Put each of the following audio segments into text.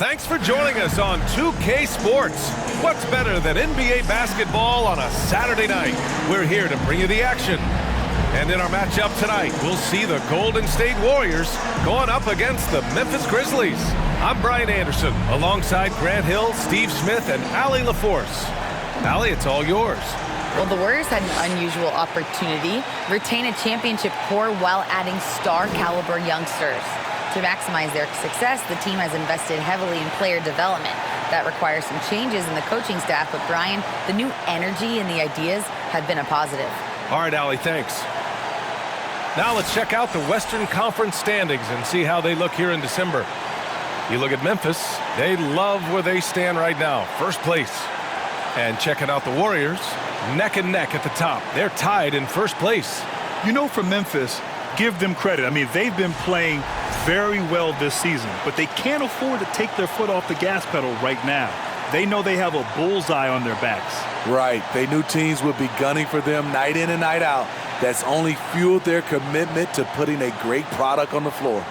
Thanks for joining us on 2K Sports. What's better than NBA basketball on a Saturday night? We're here to bring you the action. And in our matchup tonight, we'll see the Golden State Warriors going up against the Memphis Grizzlies. I'm Brian Anderson, alongside Grant Hill, Steve Smith, and Allie LaForce. Allie, it's all yours. Well, the Warriors had an unusual opportunity, retain a championship core while adding star-caliber youngsters. To maximize their success, the team has invested heavily in player development. That requires some changes in the coaching staff, but Brian, the new energy and the ideas have been a positive. All right, Allie, thanks. Now let's check out the Western Conference standings and see how they look here in December. You look at Memphis, they love where they stand right now, first place. And checking out the Warriors, neck and neck at the top. They're tied in first place. You know, for Memphis, give them credit. I mean, they've been playing very well this season, but they can't afford to take their foot off the gas pedal right now. They know they have a bullseye on their backs. Right. They knew teams would be gunning for them night in and night out. That's only fueled their commitment to putting a great product on the floor.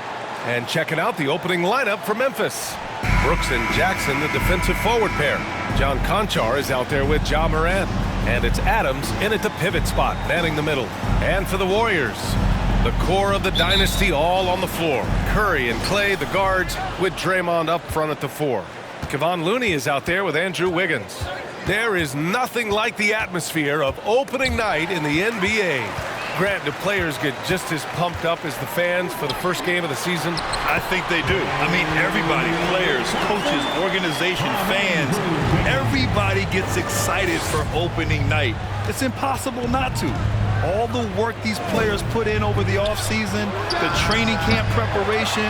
And checking out the opening lineup for Memphis. Brooks and Jackson, the defensive forward pair. John Conchar is out there with Ja Morant. And it's Adams in at the pivot spot, manning the middle. And for the Warriors, the core of the dynasty all on the floor. Curry and Clay, the guards, with Draymond up front at the 4. Kevon Looney is out there with Andrew Wiggins. There is nothing like the atmosphere of opening night in the NBA. Grant, do players get just as pumped up as the fans for the first game of the season? I think they do. I mean, everybody, players, coaches, organization, fans, everybody gets excited for opening night. It's impossible not to. All the work these players put in over the offseason, the training camp preparation,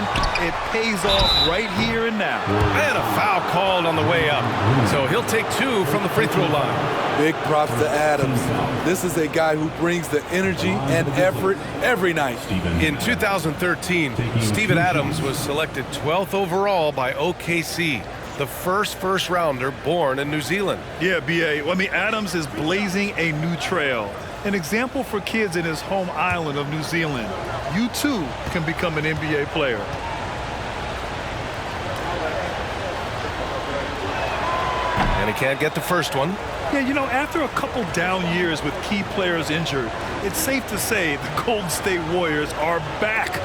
it pays off right here and now. And a foul called on the way up. So he'll take 2 from the free throw line. Big props to Adams. This is a guy who brings the energy and effort every night. In 2013, Steven Adams was selected 12th overall by OKC. The first rounder born in New Zealand. Yeah, B.A. Well, I mean, Adams is blazing a new trail. An example for kids in his home island of New Zealand. You, too, can become an NBA player. And he can't get the first one. Yeah, you know, after a couple down years with key players injured, it's safe to say the Golden State Warriors are back.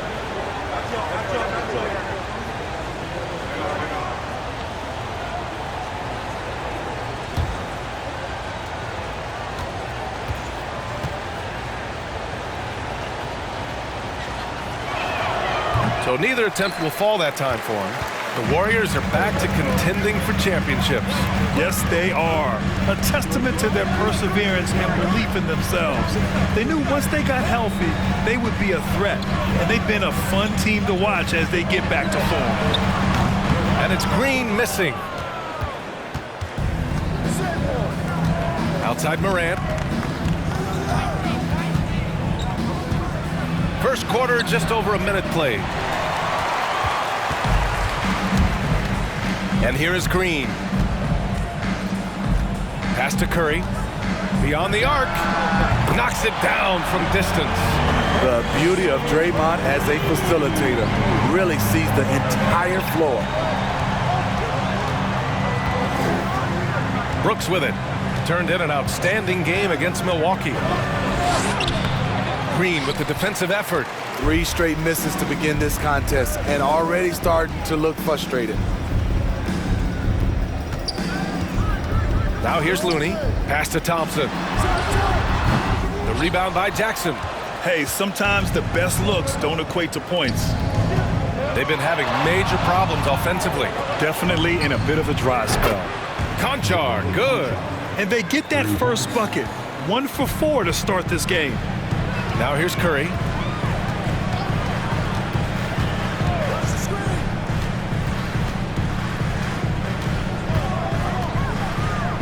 So neither attempt will fall that time for him. The Warriors are back to contending for championships. Yes, they are. A testament to their perseverance and belief in themselves. They knew once they got healthy, they would be a threat. And they've been a fun team to watch as they get back to form. And it's Green missing. Outside Morant. First quarter, just over a minute played. And here is Green. Pass to Curry. Beyond the arc. Knocks it down from distance. The beauty of Draymond as a facilitator. Really sees the entire floor. Brooks with it. Turned in an outstanding game against Milwaukee. Green with the defensive effort. 3 straight misses to begin this contest and already starting to look frustrated. Now here's Looney. Pass to Thompson. The rebound by Jackson. Hey, sometimes the best looks don't equate to points. They've been having major problems offensively. Definitely in a bit of a dry spell. Conchar, good. And they get that first bucket. 1 for 4 to start this game. Now here's Curry.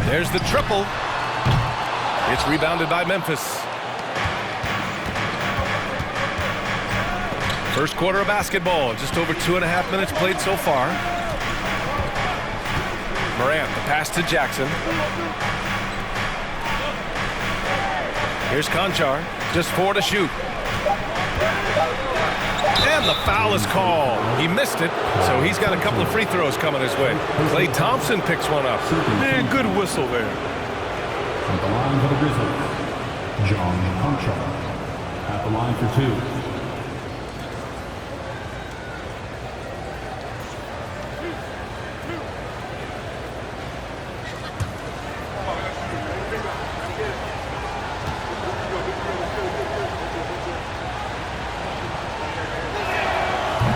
There's the triple. It's rebounded by Memphis. First quarter of basketball, just over 2.5 minutes played so far. Morant, the pass to Jackson. Here's Conchar, just 4 to shoot. And the foul is called. He missed it, so he's got a couple of free throws coming his way. Klay Thompson picks one up. Man, good whistle there. At the line for the Grizzlies, John Conchar. At the line for two.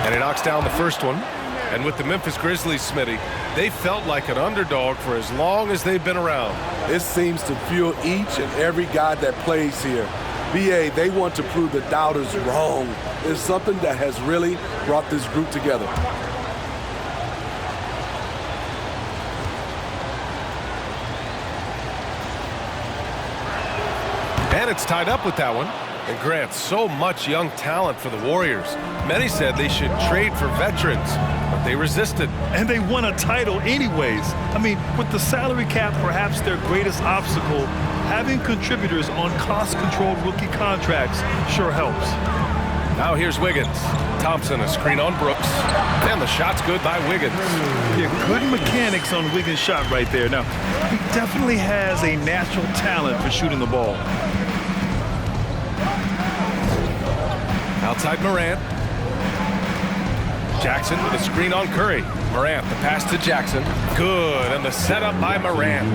And he knocks down the first one. And with the Memphis Grizzlies, Smitty, they felt like an underdog for as long as they've been around. It seems to fuel each and every guy that plays here. BA, they want to prove the doubters wrong. It's something that has really brought this group together. And it's tied up with that one. And Grant, so much young talent for the Warriors. Many said they should trade for veterans, but they resisted. And they won a title anyways. I mean, with the salary cap perhaps their greatest obstacle, having contributors on cost-controlled rookie contracts sure helps. Now here's Wiggins. Thompson, a screen on Brooks. And the shot's good by Wiggins. Yeah, good mechanics on Wiggins' shot right there. Now, he definitely has a natural talent for shooting the ball. Outside Morant. Jackson with a screen on Curry. Morant, the pass to Jackson. Good, and the setup by Morant.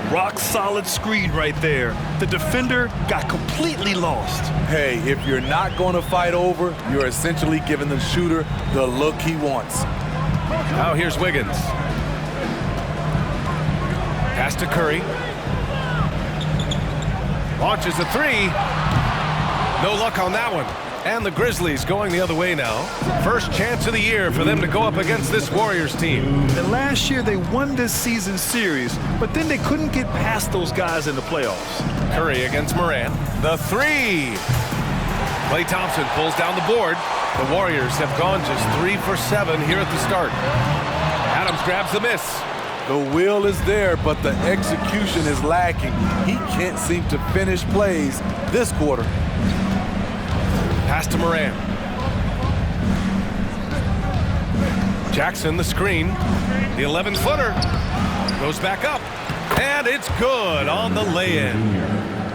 Rock solid screen right there. The defender got completely lost. Hey, if you're not going to fight over, you're essentially giving the shooter the look he wants. Now here's Wiggins. Pass to Curry. Launches a three. No luck on that one. And the Grizzlies going the other way now. First chance of the year for them to go up against this Warriors team. And last year they won this season series, but then they couldn't get past those guys in the playoffs. Curry against Morant. The three. Klay Thompson pulls down the board. The Warriors have gone just 3 for 7 here at the start. Adams grabs the miss. The will is there, but the execution is lacking. He can't seem to finish plays this quarter. Pass to Morant. Jackson, the screen. The 11-footer goes back up. And it's good on the lay-in.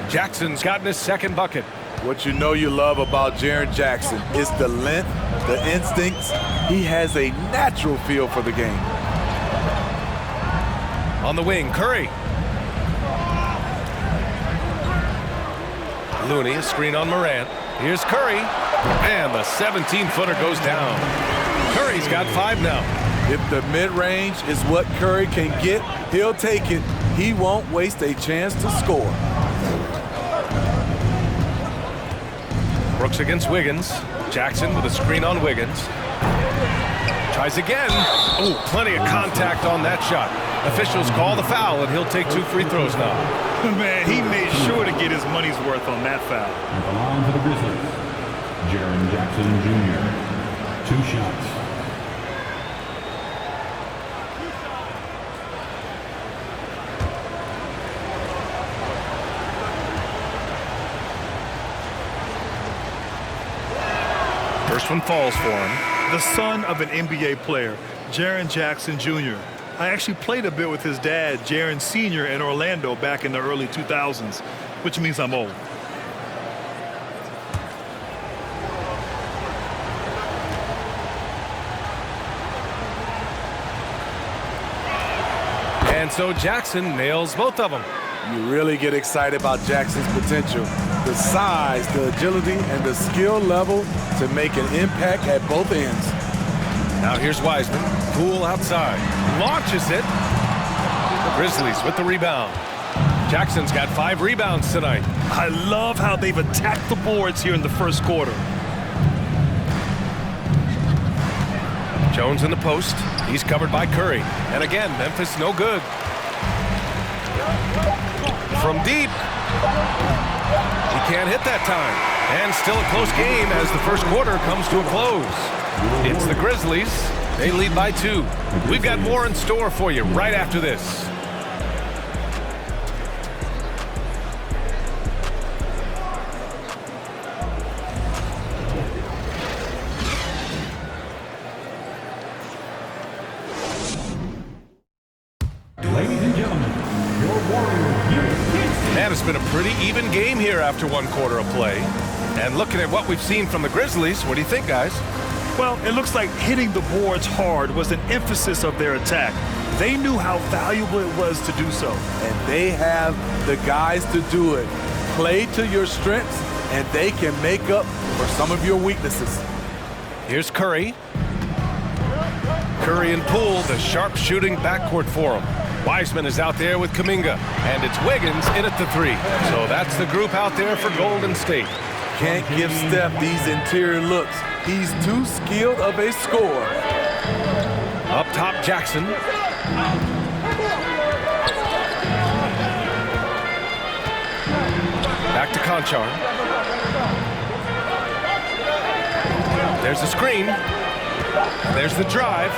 Jackson's gotten his second bucket. What you know you love about Jaren Jackson is the length, the instincts. He has a natural feel for the game. On the wing, Curry. Looney, a screen on Morant. Here's Curry, and the 17-footer goes down. Curry's got 5 now. If the mid-range is what Curry can get, he'll take it. He won't waste a chance to score. Brooks against Wiggins. Jackson with a screen on Wiggins. Tries again. Oh, plenty of contact on that shot. Officials call the foul, and he'll take 2 free throws now. Man, he made sure to get his money's worth on that foul. At the line for the Grizzlies, Jaren Jackson Jr. 2 shots. First one falls for him. The son of an NBA player, Jaren Jackson Jr. I actually played a bit with his dad, Jaren Sr. in Orlando back in the early 2000s, which means I'm old. And so Jackson nails both of them. You really get excited about Jackson's potential. The size, the agility, and the skill level to make an impact at both ends. Now here's Wiseman. Poole outside. Launches it. The Grizzlies with the rebound. Jackson's got 5 rebounds tonight. I love how they've attacked the boards here in the first quarter. Jones in the post. He's covered by Curry. And again, Memphis no good. From deep. He can't hit that time. And still a close game as the first quarter comes to a close. It's the Grizzlies. They lead by 2. We've got more in store for you right after this. after 1 quarter of play. And looking at what we've seen from the Grizzlies, what do you think, guys? Well, it looks like hitting the boards hard was an emphasis of their attack. They knew how valuable it was to do so. And they have the guys to do it. Play to your strengths, and they can make up for some of your weaknesses. Here's Curry. Curry and Poole, the sharp-shooting backcourt for him. Wiseman is out there with Kuminga, and it's Wiggins in at the 3. So that's the group out there for Golden State. Can't give Steph these interior looks. He's too skilled of a scorer. Up top, Jackson. Back to Conchar. There's the screen. There's the drive.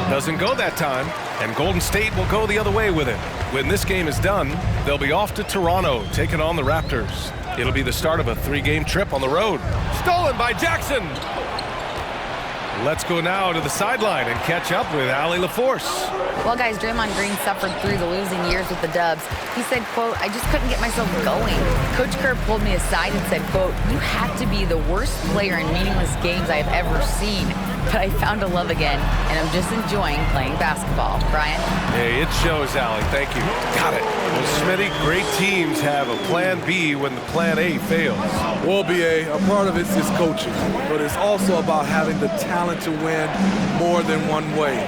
Doesn't go that time, and Golden State will go the other way with it. When this game is done, they'll be off to Toronto, taking on the Raptors. It'll be the start of a 3-game trip on the road. Stolen by Jackson. Let's go now to the sideline and catch up with Allie LaForce. Well, guys, Draymond Green suffered through the losing years with the Dubs. He said, quote, "I just couldn't get myself going." Coach Kerr pulled me aside and said, quote, "You have to be the worst player in meaningless games I have ever seen. But I found a love again, and I'm just enjoying playing basketball." Brian? Hey, it shows, Allie. Thank you. Got it. Well, Smitty, great teams have a plan B when the plan A fails. Well, BA, a part of it is coaching, but it's also about having the talent to win more than one way.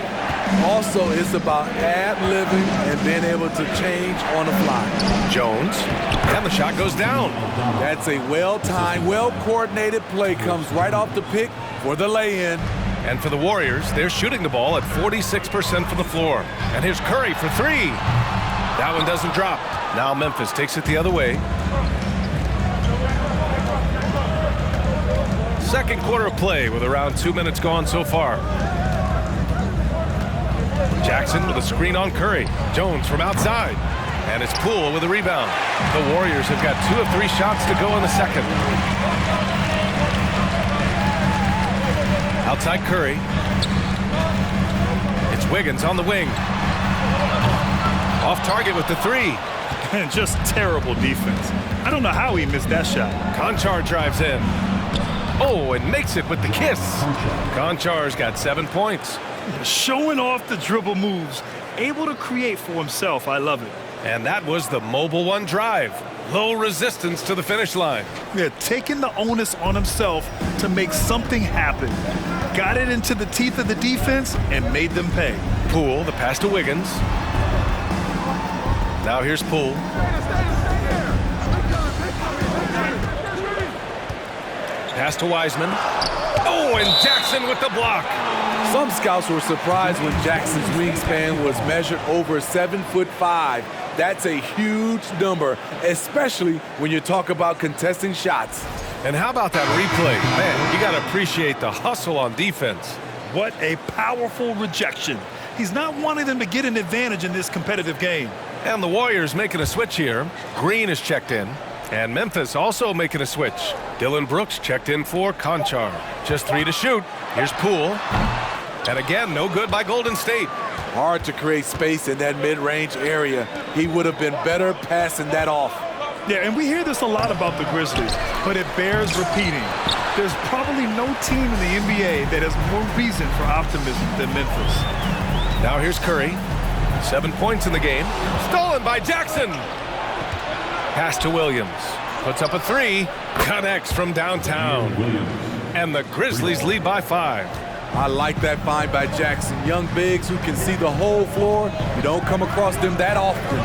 Also, it's about ad-libbing and being able to change on the fly. Jones, and the shot goes down. That's a well-timed, well-coordinated play. Comes right off the pick for the lay-in. And for the Warriors, they're shooting the ball at 46% from the floor. And here's Curry for 3. That one doesn't drop. Now Memphis takes it the other way. Second quarter of play with around 2 minutes gone so far. Jackson with a screen on Curry. Jones from outside. And it's Poole with a rebound. The Warriors have got 2 of 3 shots to go in the second. Outside Curry. It's Wiggins on the wing. Off target with the 3. And just terrible defense. I don't know how he missed that shot. Conchar drives in. Oh, and makes it with the kiss. Conchar's got 7 points. Showing off the dribble moves. Able to create for himself. I love it. And that was the Mobile One drive. Low resistance to the finish line. Yeah, taking the onus on himself to make something happen. Got it into the teeth of the defense and made them pay. Poole, the pass to Wiggins. Now here's Poole. Pass to Wiseman. Oh, and Jackson with the block. Some scouts were surprised when Jackson's wingspan was measured over 7'5". That's a huge number, especially when you talk about contesting shots. And how about that replay? Man, you got to appreciate the hustle on defense. What a powerful rejection. He's not wanting them to get an advantage in this competitive game. And the Warriors making a switch here. Green is checked in. And Memphis also making a switch. Dylan Brooks checked in for Conchar. Just 3 to shoot. Here's Poole. And again, no good by Golden State. Hard to create space in that mid-range area. He would have been better passing that off. Yeah, and we hear this a lot about the Grizzlies, but it bears repeating. There's probably no team in the NBA that has more reason for optimism than Memphis. Now here's Curry. 7 points in the game. Stolen by Jackson. Pass to Williams. Puts up a 3. Connects from downtown. And the Grizzlies lead by 5. I like that find by Jackson. Young bigs who can see the whole floor. You don't come across them that often.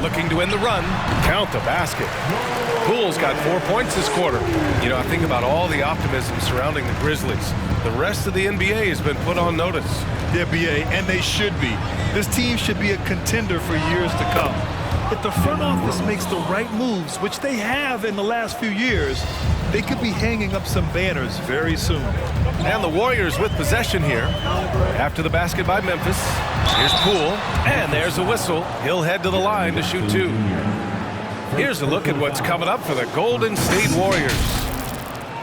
Looking to end the run. Count the basket. Poole's got 4 points this quarter. You know, I think about all the optimism surrounding the Grizzlies. The rest of the NBA has been put on notice. The NBA, and they should be. This team should be a contender for years to come. If the front office makes the right moves, which they have in the last few years, they could be hanging up some banners very soon. And the Warriors with possession here. After the basket by Memphis. Here's Poole. And there's a whistle. He'll head to the line to shoot 2. Here's a look at what's coming up for the Golden State Warriors.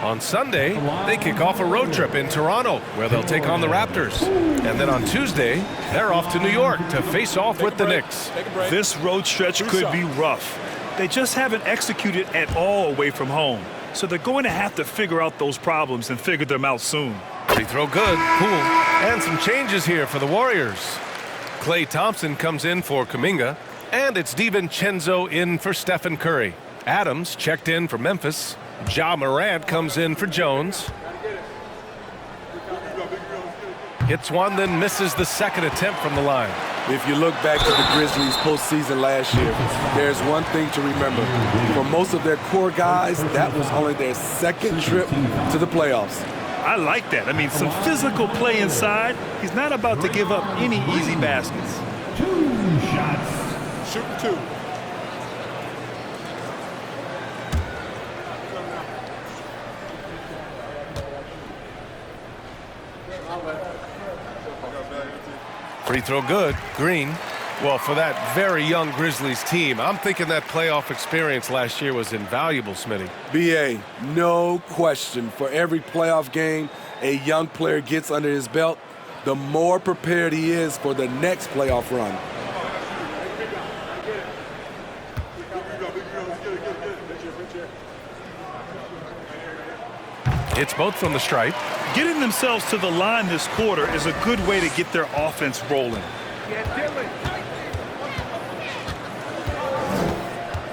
On Sunday, they kick off a road trip in Toronto, where they'll take on the Raptors. And then on Tuesday, they're off to New York to face off with the Knicks. This road stretch could be rough. They just haven't executed at all away from home. So they're going to have to figure out those problems and figure them out soon. Free throw good, Poole. And some changes here for the Warriors. Klay Thompson comes in for Kuminga. And it's DiVincenzo in for Stephen Curry. Adams checked in for Memphis. Ja Morant comes in for Jones. Hits one, then misses the second attempt from the line. If you look back to the Grizzlies postseason last year, there's one thing to remember. For most of their core guys, that was only their second trip to the playoffs. I like that. I mean, some physical play inside. He's not about to give up any easy baskets. 2 shots. Shooting 2. Free throw good, Green. Well, for that very young Grizzlies team, I'm thinking that playoff experience last year was invaluable, Smitty. BA, no question. For every playoff game a young player gets under his belt, the more prepared he is for the next playoff run. It's both from the stripe. Getting themselves to the line this quarter is a good way to get their offense rolling.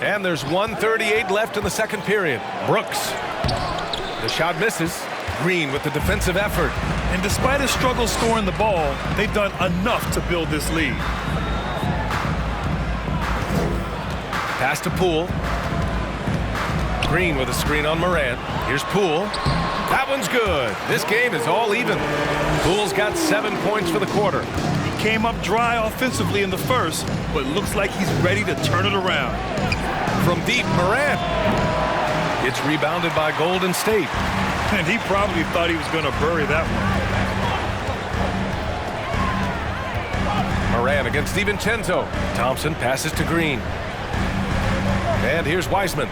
And there's 1:38 left in the second period. Brooks. The shot misses. Green with the defensive effort. And despite a struggle scoring the ball, they've done enough to build this lead. Pass to Poole. Green with a screen on Morant. Here's Poole. That one's good. This game is all even. Poole's got 7 points for the quarter. He came up dry offensively in the first, but looks like he's ready to turn it around. From deep, Morant. It's rebounded by Golden State. And he probably thought he was going to bury that one. Morant against DiVincenzo. Thompson passes to Green. And here's Wiseman.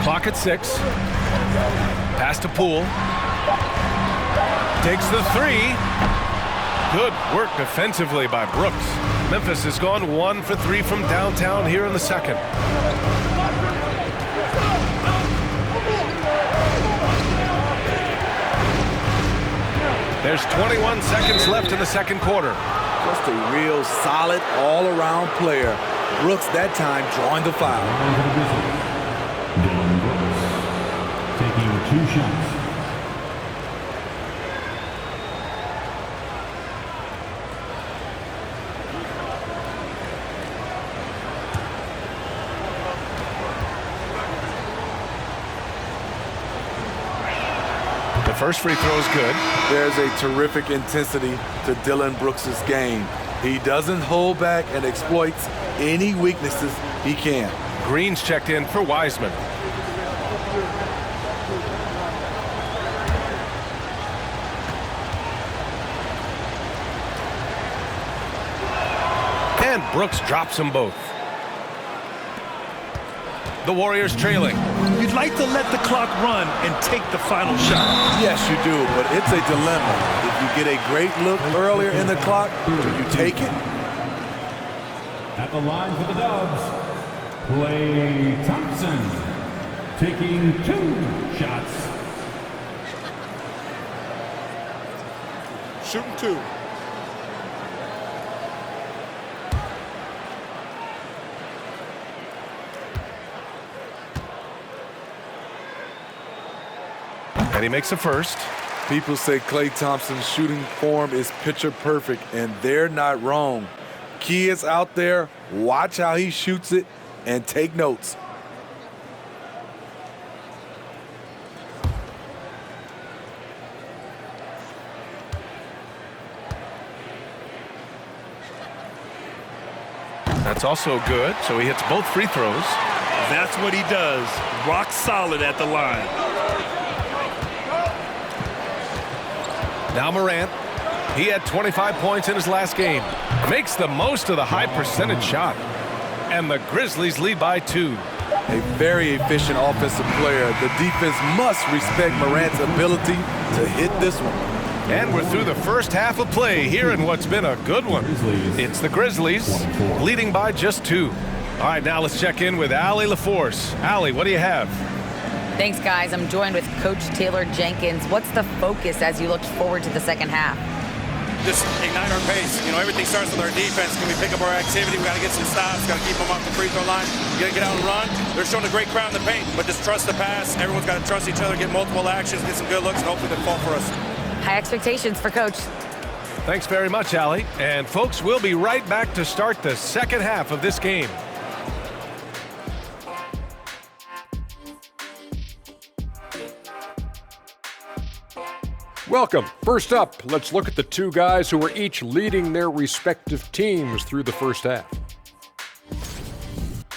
Clock at 6. Pass to Poole. Takes the 3. Good work defensively by Brooks. Memphis has gone 1 for 3 from downtown here in the second. There's 21 seconds left in the second quarter. Just a real solid all-around player. Brooks that time drawing the foul. Dylan Brooks taking 2 shots. The first free throw is good. There's a terrific intensity to Dylan Brooks' game. He doesn't hold back and exploits any weaknesses he can. Green's checked in for Wiseman. And Brooks drops them both. The Warriors trailing. You'd like to let the clock run and take the final shot. Yes, you do, but it's a dilemma. If you get a great look earlier in the clock, do you take it? At the line for the Dubs, Klay Thompson taking 2 shots. Shooting 2. And he makes the first. People say Klay Thompson's shooting form is picture perfect, and they're not wrong. Kids out there, watch how he shoots it and take notes. That's also good, so he hits both free throws. That's what he does. Rock solid at the line. Now Morant. He had 25 points in his last game. Makes the most of the high percentage shot. And the Grizzlies lead by 2. A very efficient offensive player. The defense must respect Morant's ability to hit this one. And we're through the first half of play here in what's been a good one. It's the Grizzlies leading by just 2. All right, now let's check in with Allie LaForce. Allie, what do you have? Thanks, guys. I'm joined with Coach Taylor Jenkins. What's the focus as you look forward to the second half? Just ignite our pace. You know, everything starts with our defense. Can we pick up our activity? We got to get some stops. Got to keep them off the free throw line. We got to get out and run. They're showing a great crowd in the paint, but just trust the pass. Everyone's got to trust each other, get multiple actions, get some good looks, and hopefully they fall for us. High expectations for Coach. Thanks very much, Allie. And folks, we'll be right back to start the second half of this game. Welcome. First up, let's look at the two guys who are each leading their respective teams through the first half.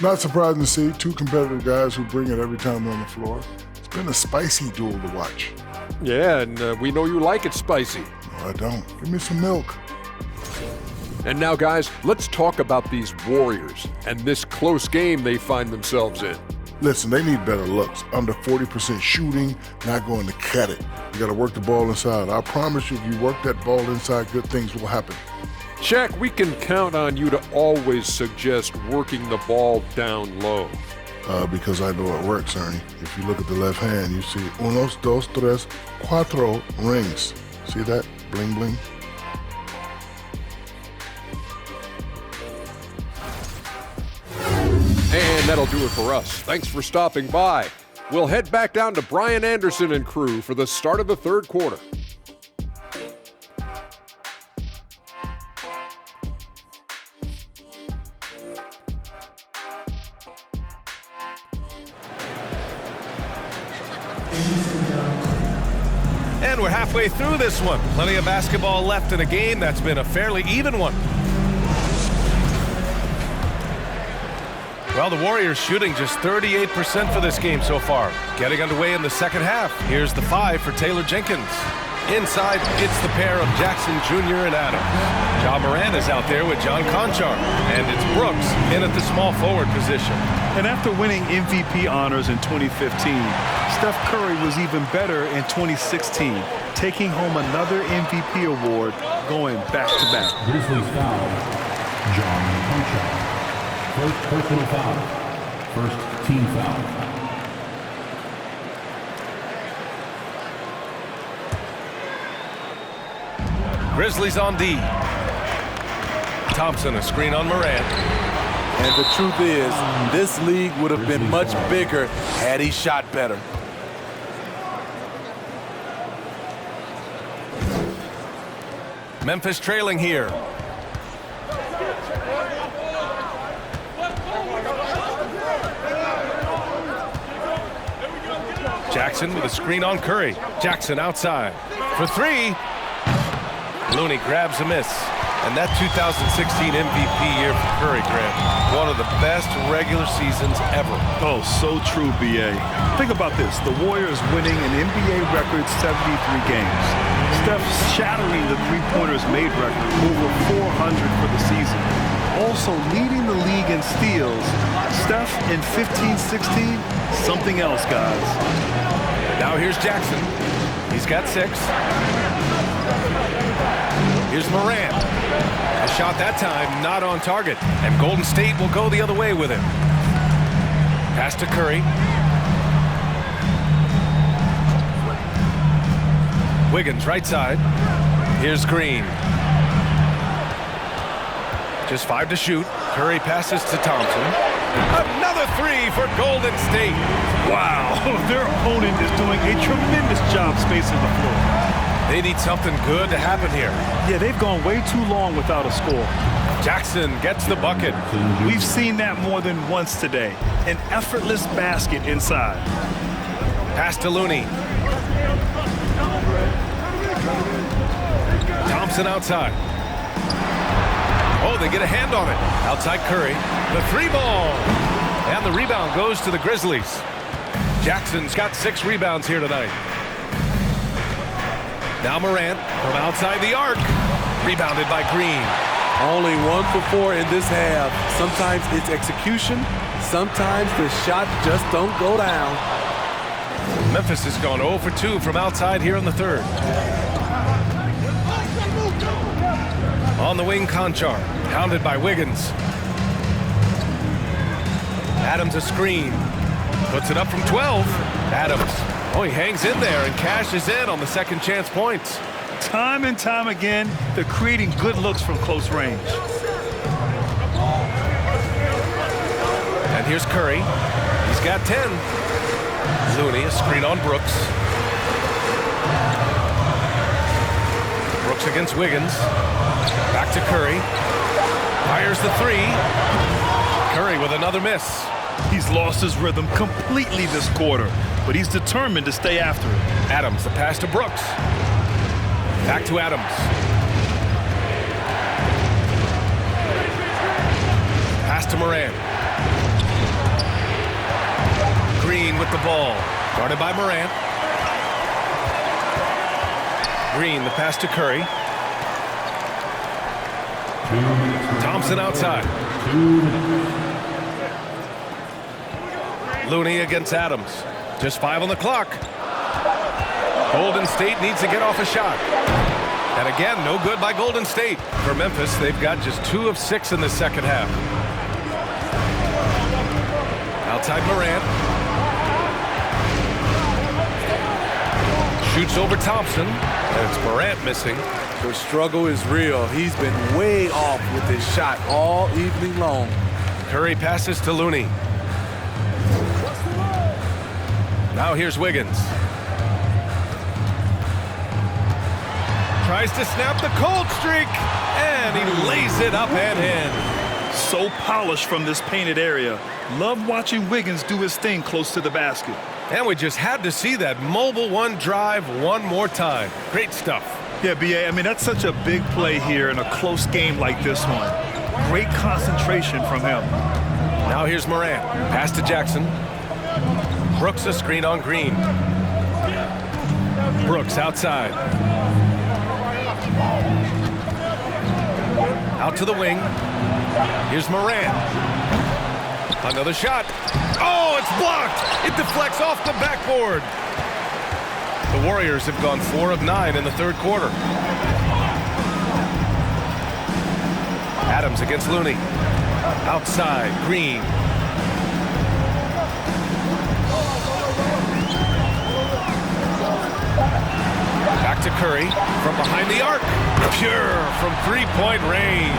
Not surprising to see two competitive guys who bring it every time they're on the floor. It's been a spicy duel to watch. Yeah, and we know you like it spicy. No, I don't. Give me some milk. And now, guys, let's talk about these Warriors and this close game they find themselves in. Listen, they need better looks. Under 40% shooting, not going to cut it. You got to work the ball inside. I promise you, if you work that ball inside, good things will happen. Shaq, we can count on you to always suggest working the ball down low. Because I know it works, Ernie. If you look at the left hand, you see unos, dos, tres, cuatro rings. See that? Bling, bling. And that'll do it for us. Thanks for stopping by. We'll head back down to Brian Anderson and crew for the start of the third quarter. And we're halfway through this one. Plenty of basketball left in a game that's been a fairly even one. Well, the Warriors shooting just 38% for this game so far. Getting underway in the second half. Here's the 5 for Taylor Jenkins. Inside, it's the pair of Jackson Jr. and Adams. Ja Morant is out there with John Conchar. And it's Brooks in at the small forward position. And after winning MVP honors in 2015, Steph Curry was even better in 2016, taking home another MVP award, going back-to-back. Grizzlies foul, John Conchar. First personal foul. First team foul. Grizzlies on D. Thompson, a screen on Morant. And the truth is, this league would have been much bigger had he shot better. Memphis trailing here. Jackson with a screen on Curry. Jackson outside for 3. Looney grabs a miss. And that 2016 MVP year for Curry, Grant, one of the best regular seasons ever. Oh, so true, B.A. Think about this. The Warriors winning an NBA record 73 games. Steph shattering the three-pointers made record, over 400 for the season. Also leading the league in steals. Steph in 15-16, something else, guys. Now here's Jackson. He's got 6. Here's Morant. A shot that time not on target. And Golden State will go the other way with him. Pass to Curry. Wiggins right side. Here's Green. Just 5 to shoot. Curry passes to Thompson. Another 3 for Golden State. Wow, their opponent is doing a tremendous job spacing the floor. They need something good to happen here. Yeah, they've gone way too long without a score. Jackson gets the bucket. We've seen that more than once today. An effortless basket inside. Pass to Looney. Thompson outside. Oh, they get a hand on it. Outside Curry. The 3-ball. And the rebound goes to the Grizzlies. Jackson's got 6 rebounds here tonight. Now Morant from outside the arc. Rebounded by Green. Only 1 for 4 in this half. Sometimes it's execution. Sometimes the shot just don't go down. Memphis has gone 0 for 2 from outside here in the third. On the wing, Conchar. Pounded by Wiggins. Adams a screen. Puts it up from 12. Adams. Oh, he hangs in there and cashes in on the second chance points. Time and time again, they're creating good looks from close range. And here's Curry. He's got 10. Looney, a screen on Brooks. Brooks against Wiggins. Back to Curry. Fires the three. Curry with another miss. He's lost his rhythm completely this quarter, but he's determined to stay after it. Adams, the pass to Brooks. Back to Adams. Pass to Moran. Green with the ball. Guarded by Moran. Green, the pass to Curry. Thompson outside. Looney against Adams. Just 5 on the clock. Golden State needs to get off a shot. And again, no good by Golden State. For Memphis, they've got just 2 of 6 in the second half. Outside Moran. Shoots over Thompson. And it's Morant missing. The struggle is real. He's been way off with his shot all evening long. Curry passes to Looney. Now here's Wiggins. Tries to snap the cold streak, and he lays it up and in. So polished from this painted area. Love watching Wiggins do his thing close to the basket. And we just had to see that mobile one drive one more time. Great stuff. Yeah, B.A., I mean, that's such a big play here in a close game like this one. Great concentration from him. Now here's Moran. Pass to Jackson. Brooks a screen on Green. Brooks outside. Out to the wing. Here's Moran. Another shot. Oh, it's blocked. It deflects off the backboard. The Warriors have gone 4 of 9 in the third quarter. Adams against Looney. Outside, Green. Back to Curry from behind the arc. Pure from 3-point range.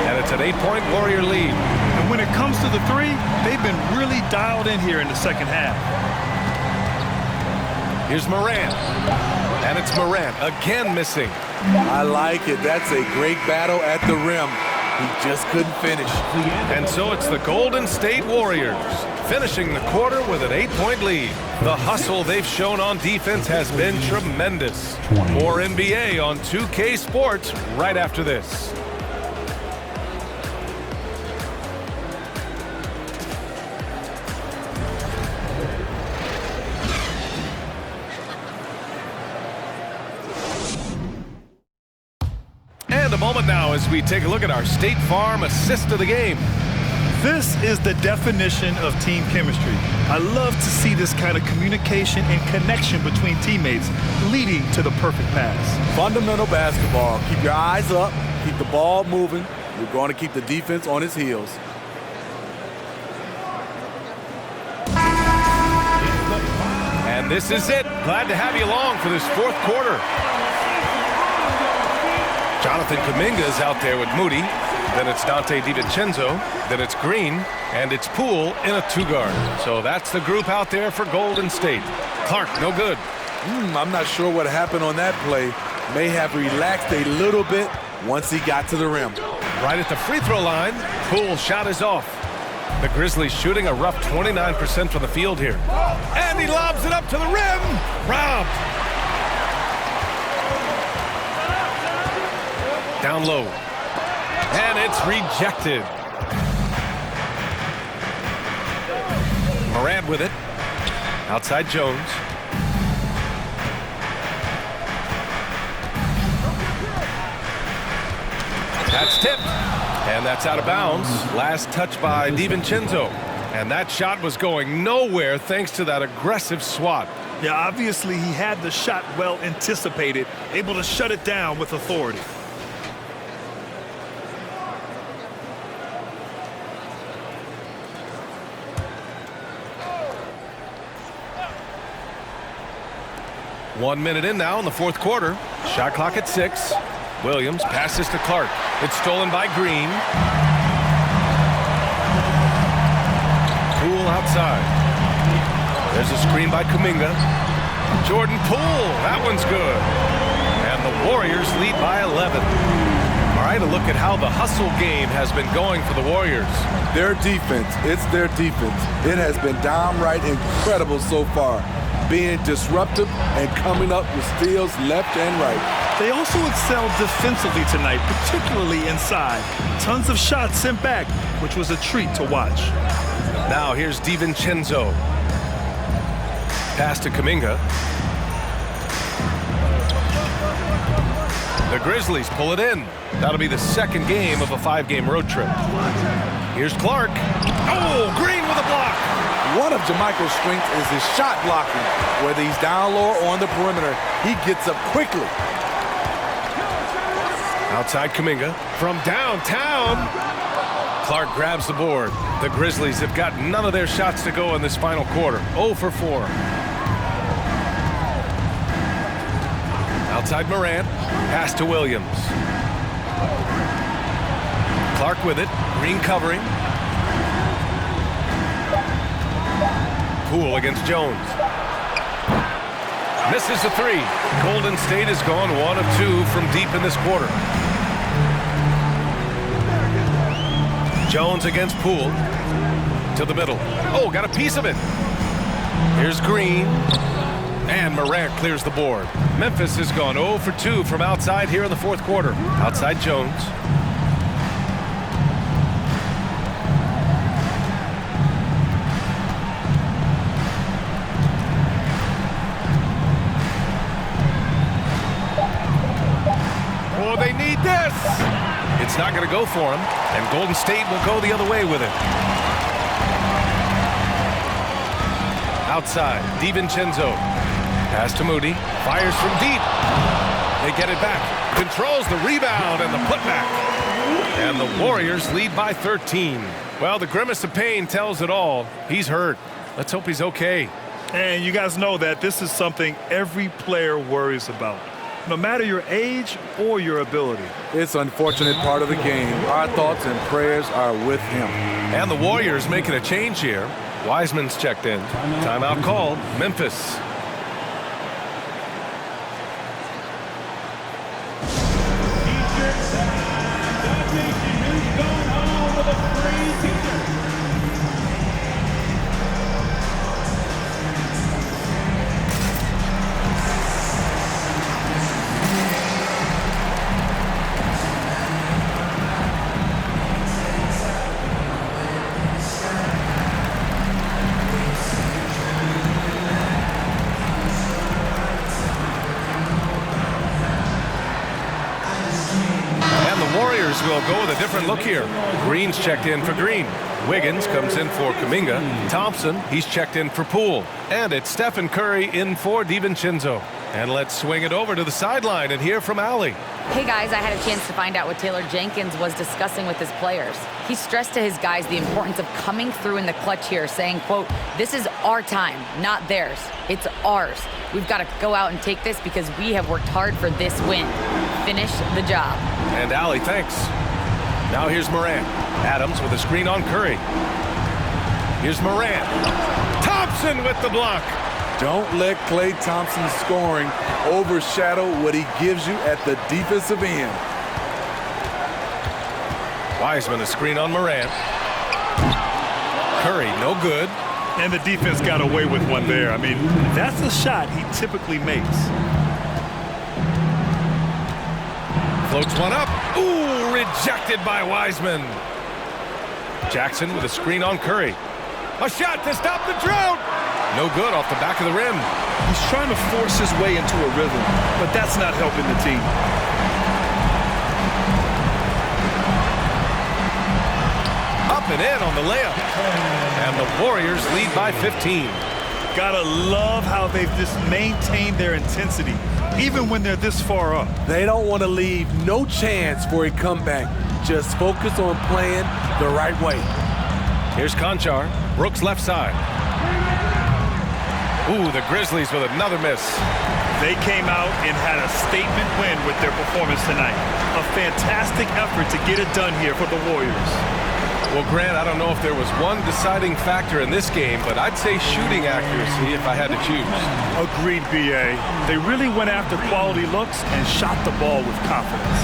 And it's an 8-point Warrior lead. And when it comes to the three, they've been really dialed in here in the second half. Here's Moran. And it's Moran again missing. I like it. That's a great battle at the rim. He just couldn't finish. And so it's the Golden State Warriors finishing the quarter with an 8-point lead. The hustle they've shown on defense has been tremendous. More NBA on 2K Sports right after this. And a moment now as we take a look at our State Farm assist of the game. This is the definition of team chemistry. I love to see this kind of communication and connection between teammates leading to the perfect pass. Fundamental basketball. Keep your eyes up. Keep the ball moving. You're going to keep the defense on its heels. And this is it. Glad to have you along for this fourth quarter. Jonathan Kuminga is out there with Moody. Then it's Dante DiVincenzo. Then it's Green. And it's Poole in a 2-guard. So that's the group out there for Golden State. Clark, no good. I'm not sure what happened on that play. May have relaxed a little bit once he got to the rim. Right at the free throw line, Poole's shot is off. The Grizzlies shooting a rough 29% from the field here. And he lobs it up to the rim. Robbed. Down low. And it's rejected. Morant with it. Outside Jones. That's tipped. And that's out of bounds. Last touch by DiVincenzo. And that shot was going nowhere thanks to that aggressive swat. Yeah, obviously he had the shot well anticipated, able to shut it down with authority. 1 minute in now in the fourth quarter. Shot clock at 6. Williams passes to Clark. It's stolen by Green. Poole outside. There's a screen by Kuminga. Jordan Poole, that one's good. And the Warriors lead by 11. All right, a look at how the hustle game has been going for the Warriors. Their defense, it's their defense. It has been downright incredible so far, being disruptive and coming up with steals left and right. They also excelled defensively tonight, particularly inside. Tons of shots sent back, which was a treat to watch. Now here's DiVincenzo. Pass to Kuminga. The Grizzlies pull it in. That'll be the second game of a 5-game road trip. Here's Clark. Oh, Green with a block. One of JaMychal's strengths is his shot blocking. Whether he's down low or on the perimeter, he gets up quickly. Outside Kuminga from downtown. Clark grabs the board. The Grizzlies have got none of their shots to go in this final quarter. 0 for 4. Outside Morant. Pass to Williams. Clark with it. Green covering. Poole against Jones. Misses the 3. Golden State has gone 1 of 2 from deep in this quarter. Jones against Poole. To the middle. Oh, got a piece of it. Here's Green. And Morant clears the board. Memphis has gone 0 for 2 from outside here in the fourth quarter. Outside Jones. Oh, they need this. It's not going to go for him, and Golden State will go the other way with it. Outside, DiVincenzo. Pass to Moody. Fires from deep. They get it back. Controls the rebound and the putback. And the Warriors lead by 13. Well, the grimace of pain tells it all. He's hurt. Let's hope he's okay. And you guys know that this is something every player worries about, no matter your age or your ability. It's an unfortunate part of the game. Our thoughts and prayers are with him. And the Warriors making a change here. Wiseman's checked in. Timeout called. Memphis. Will go with a different look here. Green's checked in for Green. Wiggins comes in for Kuminga. Thompson, he's checked in for Poole. And it's Stephen Curry in for DiVincenzo. And let's swing it over to the sideline and hear from Allie. Hey guys, I had a chance to find out what Taylor Jenkins was discussing with his players. He stressed to his guys the importance of coming through in the clutch here, saying, quote, "This is our time, not theirs. It's ours. We've got to go out and take this because we have worked hard for this win. Finish the job." And Allie, thanks. Now here's Morant. Adams with a screen on Curry. Here's Morant. Thompson with the block. Don't let Klay Thompson's scoring overshadow what he gives you at the defensive end. Wiseman a screen on Morant. Curry, no good. And the defense got away with one there. I mean, that's a shot he typically makes. Floats one up. Ooh, rejected by Wiseman. Jackson with a screen on Curry. A shot to stop the drought. No good off the back of the rim. He's trying to force his way into a rhythm, but that's not helping the team. Up and in on the layup. And the Warriors lead by 15. Gotta love how they've just maintained their intensity, even when they're this far up. They don't want to leave no chance for a comeback. Just focus on playing the right way. Here's Conchar. Brooks left side. Ooh, the Grizzlies with another miss. They came out and had a statement win with their performance tonight. A fantastic effort to get it done here for the Warriors. Well, Grant, I don't know if there was one deciding factor in this game, but I'd say shooting accuracy if I had to choose. Agreed, B.A. They really went after quality looks and shot the ball with confidence.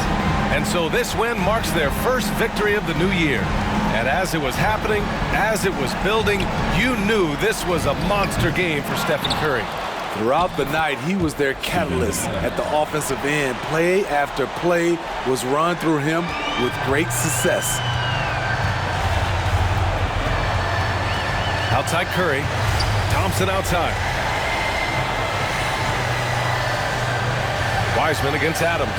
And so this win marks their first victory of the new year. And as it was happening, as it was building, you knew this was a monster game for Stephen Curry. Throughout the night, he was their catalyst at the offensive end. Play after play was run through him with great success. Outside Curry. Thompson outside. Wiseman against Adams.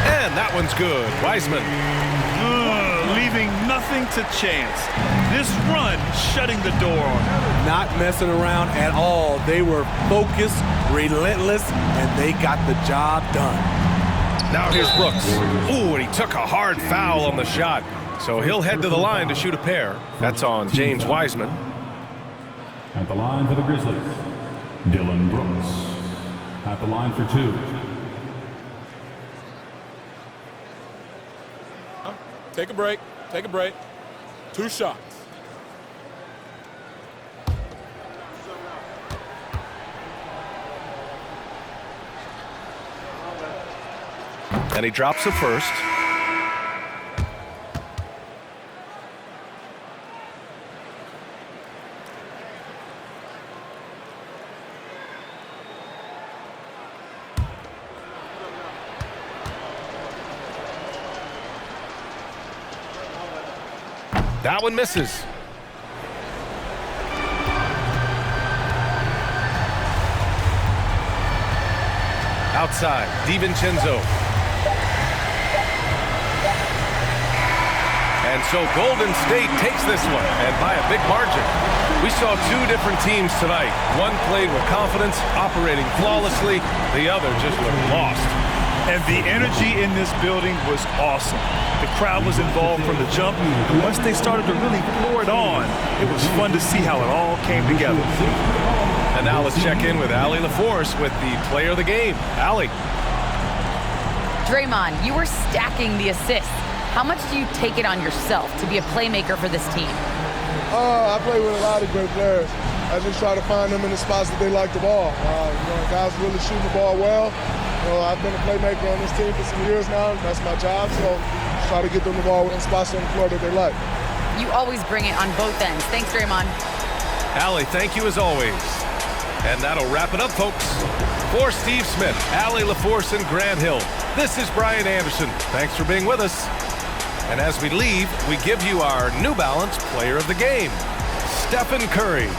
And that one's good. Wiseman. Leaving nothing to chance. This run shutting the door on him. Not messing around at all. They were focused, relentless, and they got the job done. Now here's Brooks. Ooh, and he took a hard foul on the shot. So he'll head to the line to shoot a pair. That's on James Wiseman. At the line for the Grizzlies, Dylan Brooks. At the line for 2. Take a break. Take a break. 2 shots. And he drops the first. That one misses. Outside, DiVincenzo. And so Golden State takes this one, and by a big margin. We saw 2 different teams tonight. One played with confidence, operating flawlessly. The other just looked lost. And the energy in this building was awesome. The crowd was involved from the jump, and once they started to really pour it on, it was fun to see how it all came together. And now let's check in with Allie LaForce with the player of the game. Allie. Draymond, you were stacking the assists. How much do you take it on yourself to be a playmaker for this team? I play with a lot of great players. I just try to find them in the spots that they like the ball. Guys really shooting the ball well. I've been a playmaker on this team for some years now. That's my job, so just try to get them the ball in spots on the floor that they like. You always bring it on both ends. Thanks, Draymond. Allie, thank you as always. And that'll wrap it up, folks. For Steve Smith, Allie LaForce, and Grant Hill, this is Brian Anderson. Thanks for being with us. And as we leave, we give you our New Balance Player of the Game, Stephen Curry.